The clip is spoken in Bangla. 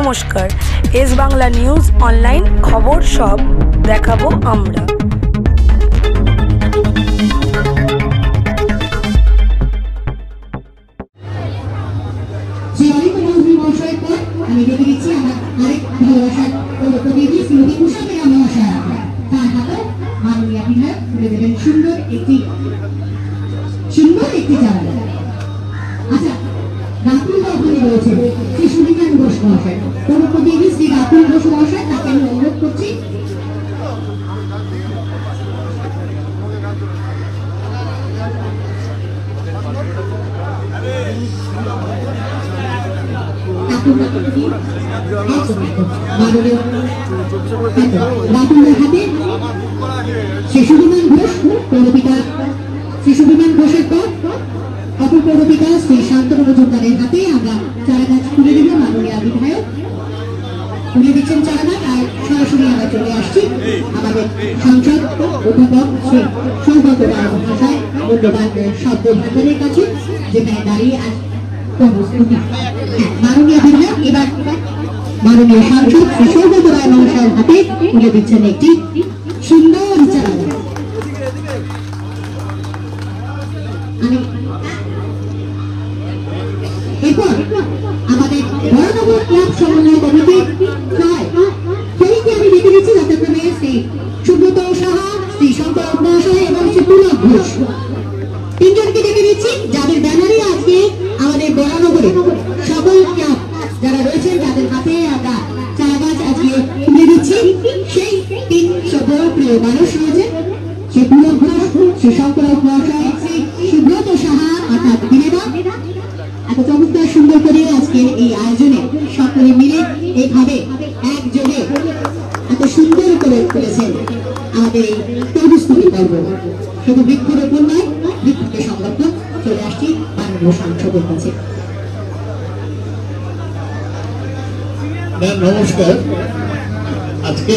নমস্কার, এস বাংলা নিউজ অনলাইন খবর সব দেখাবো আমরা। আমি দেখে দিচ্ছি আমার আরেক ভালোবাসার প্রতিনিধি শ্রীমতী উষা বেগম মহাশয়, তার হাতে মাননীয় বিধায়ক তুলে দেবেন সুন্দর একটি চারা। আচ্ছা, রাতুল ওখানে রয়েছে শ্রী সুবিমান ঘোষ মহাশয়, কোন প্রতিনিধি শ্রী রাতুল ঘোষ মহাশয়, তাকে আমি অনুরোধ করছি। শিশুবিমান ঘোষ পৌরপিতা, শিশুবিমান ঘোষের পর অপর পৌরপিতা শ্রী শান্তনু মজুমদারের হাতে আমরা চারা গাছ তুলে দেব। মাননীয় বিধায়ক তুলে দিচ্ছেন চারা গাছ, আর সরাসরি আমরা চলে আসছি আমাদের সাংসদ অধ্যাপক শ্রী সৌগত রায় মহাশয় মূল্যবান শব্দ ভান্ডারের কাছে, যেখানে দাঁড়িয়ে মাননীয় বিধায়ক এবার মাননীয় সাংসদ শ্রী সৌগত রায় মহাশয়ের হাতে তুলে দিচ্ছেন একটি সুন্দর চারা গাছ। এরপর আমাদের বড়নগর ক্লাব সমন্বয় কমিটির সেইকে আমি দেখে দিচ্ছি যথাক্রমে শ্রী সুব্রত সাহা, শ্রী শঙ্কর মহাশয় এবং শ্রী পুলক ঘোষ, তিনজনকে দেখে দিচ্ছি, যাদের ব্যানারে আজকে আমাদের বড়নগরে সকল ক্লাব যারা রয়েছেন তাদের হাতে আমরা চারা গাছ আজকে তুলে দিচ্ছি। সেই তিন সকল প্রিয় মানুষ রয়েছেন, শ্রী পুলক ঘোষ, শ্রী শঙ্কর মহাশয়, শ্রী সুব্রত সাহা অর্থাৎ বিনেদা। এত চমৎকার সুন্দর করে আজকের এই আয়োজনে সকলে মিলে এইভাবে একযোগে এত সুন্দর করে করেছেন আমাদের এই তরুস্তুতি পর্ব। শুধু বৃক্ষরোপণ নয়, বৃক্ষকে সংরক্ষণ। চলে আসছি মাননীয় সাংসদের কাছে। নমস্কার। আজকে